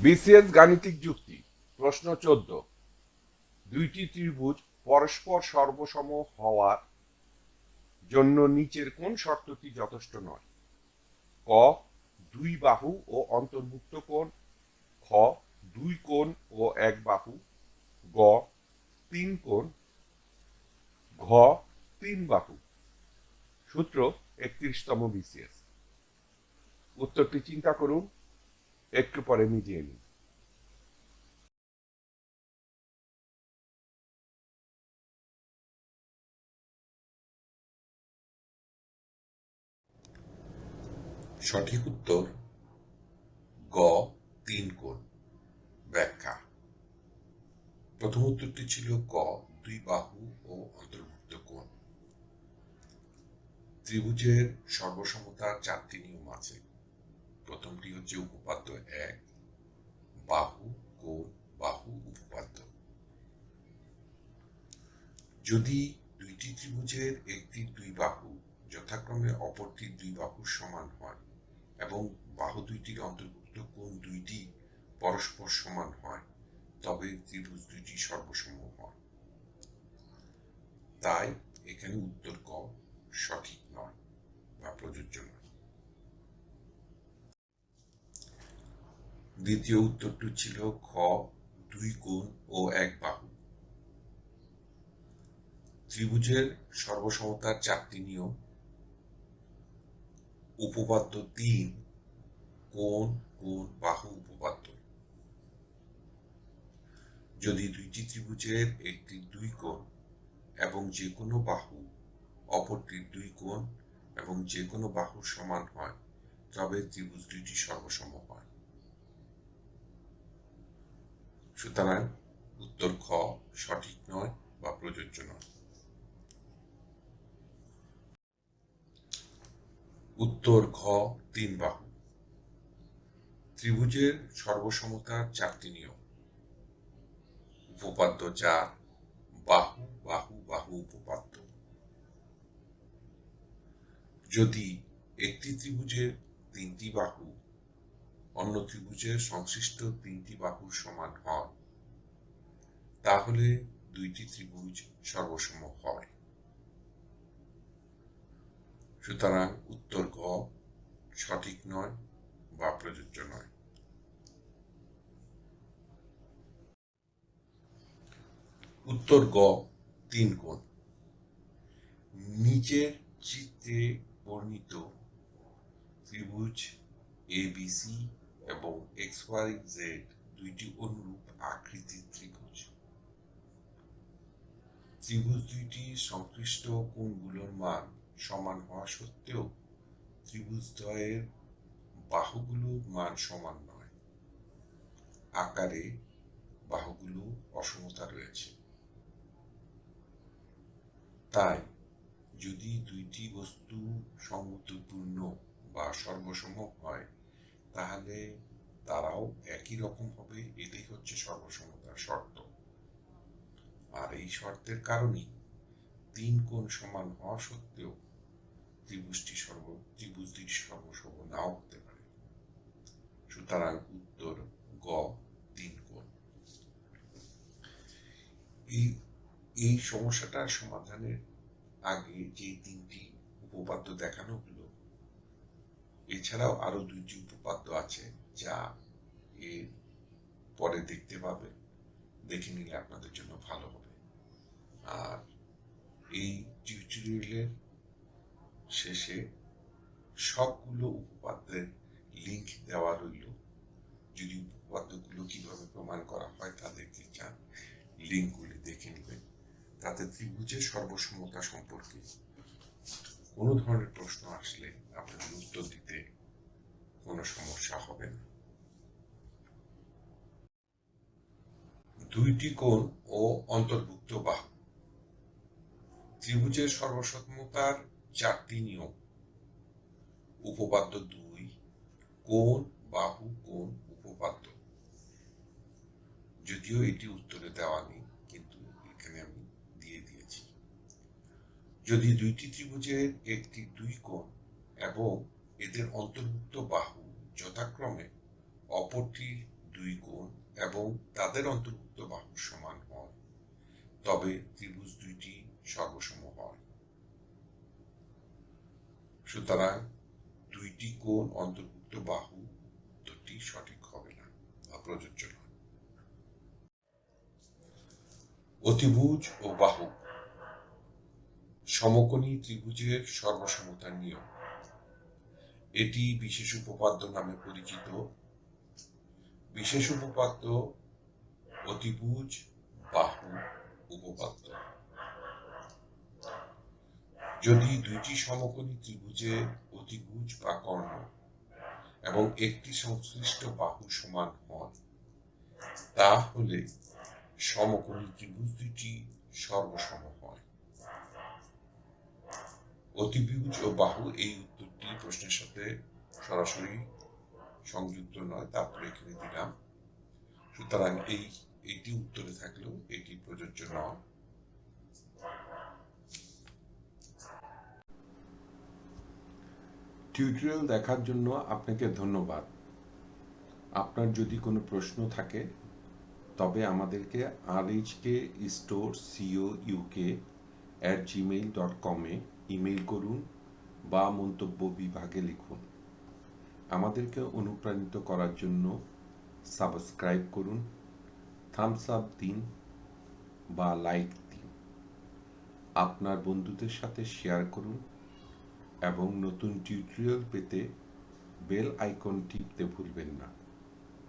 BCS গাণিতিক যুক্তি। প্রশ্ন 14। দুইটি ত্রিভুজ পরস্পর সর্বসম হওয়ার জন্য নিচের কোন শর্তটি যথেষ্ট নয়? ক, দুই বাহু ও অন্তর্ভুক্ত কোণ। খ, দুই কোণ ও এক বাহু। গ, তিন কোণ। ঘ, তিন বাহু। সূত্র 31তম বিসিএস। উত্তরটি চিন্তা করুন, একটু পরে মিটিয়ে নিন। সঠিক উত্তর গ, তিন কোণ। ব্যাখ্যা: প্রথম উত্তরটি ছিল ক, দুই বাহু ও অন্তর্ভুক্ত কোণ। ত্রিভুজের সর্বসমতার চারটি নিয়ম আছে। প্রথমটি হচ্ছে উপপাদ্য 1, বাহু কোণ বাহু উপপাদ্য। যদি দুইটি ত্রিভুজের একটি দুই বাহু যথাক্রমে অপরটির দুই বাহুর সমান হয় এবং বাহু দুইটির অন্তর্ভুক্ত কোণ দুইটি পরস্পর সমান হয়, তবে ত্রিভুজ দুইটি সর্বসম হয়। তাই এখানে উত্তর ক সঠিক নয় বা প্রযোজ্য নয়। দ্বিতীয় উত্তরটি ছিল খ, দুই কোণ ও এক বাহু। ত্রিভুজের সর্বসমতার চারটি নিয়ম। উপপাদ্য 3, কোণ কোণ বাহু উপপাদ্য। যদি দুইটি ত্রিভুজের একটি দুই কোণ এবং যে কোনো বাহু অপরটির দুই কোণ এবং যে কোনো বাহুর সমান হয়, তবে ত্রিভুজ দুইটি সর্বসম হয়। সুতরাং উত্তর খ সঠিক নয় বা প্রযোজ্য নয়। উত্তর ঘ, তিন বাহু। ত্রিভুজের সর্বসমতার চারটি নিয়ম। উপপাদ্য 4, বাহু বাহু বাহু উপপাদ্য। যদি একটি ত্রিভুজের তিনটি বাহু অন্য ত্রিভুজের সংশ্লিষ্ট তিনটি বাহুর সমান হয়, তাহলে দুইটি ত্রিভুজ সর্বসম হয়। সুতরাং উত্তর ঘ সঠিক নয় বা প্রযোজ্য নয়। উত্তর গ, তিন কোণ। নিচের চিত্রে বর্ণিত ত্রিভুজ এবিসি এবং XYZ দুইটি অনুরূপ আকৃতির ত্রিভুজ। ত্রিভুজ দুইটি সংশ্লিষ্ট কোণগুলোর মান সমান হওয়া সত্ত্বেও ত্রিভুজদ্বয়ের বাহুগুলোর মান সমান নয়। আকারে বাহুগুলো অসমতা রয়েছে। তাই যদি দুইটি বস্তু সমতুল্য বা সর্বসম হয়, তাহলে তারাও একই রকম হবে। এটাই হচ্ছে সর্বসমতার শর্ত। আর এই শর্তের কারণেই তিন কোণ সমান হওয়া সত্ত্বেও ত্রিভুজটি সর্বসম নাও হতে পারে। সুতরাং উত্তর গ, তিন কোণ। এই সমস্যাটার সমাধানের আগে যে তিনটি উপপাদ্য দেখানো হলো, এছাড়াও আরো দুইটি উপপাদ্য আছে যা এর পরে দেখতে পাবে। দেখে নিলে আপনাদের জন্য ভালো হবে। আর এই টিউটোরিয়ালের শেষে সবগুলো উপপাদ্যের লিঙ্ক দেওয়া রইল। যদি উপপাদ্যগুলো কিভাবে প্রমাণ করা হয় তা দেখতে চান, লিঙ্কগুলি দেখে নেবেন। তাতে ত্রিভুজের সর্বসমতা সম্পর্কে কোনো ধরনের প্রশ্ন আসলে আপনাদের উত্তর দিতে কোনো সমস্যা হবে না। দুইটি কোণ ও অন্তর্ভুক্ত বাহু। ত্রিভুজের সর্বসমতার চারটি নিয়ম। উপপাদ্য 2, কোণ বাহু কোণ উপপাদ্য। যদিও এটি উত্তরে দেওয়া নেই, কিন্তু এখানে আমি দিয়ে দিয়েছি। যদি দুইটি ত্রিভুজের একটি দুই কোণ এবং এদের অন্তর্ভুক্ত বাহু যথাক্রমে অপরটির দুই কোণ এবং তাদের অন্তর্ভুক্ত বাহু সমান হয়, তবে ত্রিভুজ দুইটি সর্বসম হয়। সুতরাং দুইটি কোণ অন্তর্ভুক্ত বাহু উত্তরটি সঠিক হবে না বা প্রযোজ্য নয়। অতিভুজ ও বাহু সমকোণী ত্রিভুজের সর্বসমতার নিয়ম। এটি বিশেষ উপপাদ্য নামে পরিচিত। বিশেষ উপপাদ্য অতিভুজ বাহু উপপাদ্য। যদি দুইটি সমকোণী ত্রিভুজের অতিভুজ বা কর্ণ এবং একটি সংশ্লিষ্ট বাহু সমান হয়, তাহলে সমকোণী ত্রিভুজ দুইটি সর্বসম হয়। অতিভুজ ও বাহু এই উত্তরটি প্রশ্নের সাথে সরাসরি সংযুক্ত নয়, তারপরে এখানে দিলাম। সুতরাং এইটি উত্তরে থাকলেও এটি প্রযোজ্য নয়। টিউটোরিয়াল দেখার জন্য আপনাকে ধন্যবাদ। আপনার যদি কোনো প্রশ্ন থাকে তবে আমাদেরকে rhkstorecouk@gmail.com ইমেইল করুন বা মন্তব্য বিভাগে লিখুন। আমাদেরকে অনুপ্রাণিত করার জন্য সাবস্ক্রাইব করুন, থামস আপ দিন বা লাইক দিন। আপনার বন্ধুদের সাথে শেয়ার করুন এবং নতুন টিউটোরিয়াল পেতে বেল আইকন টিপতে ভুলবেন না।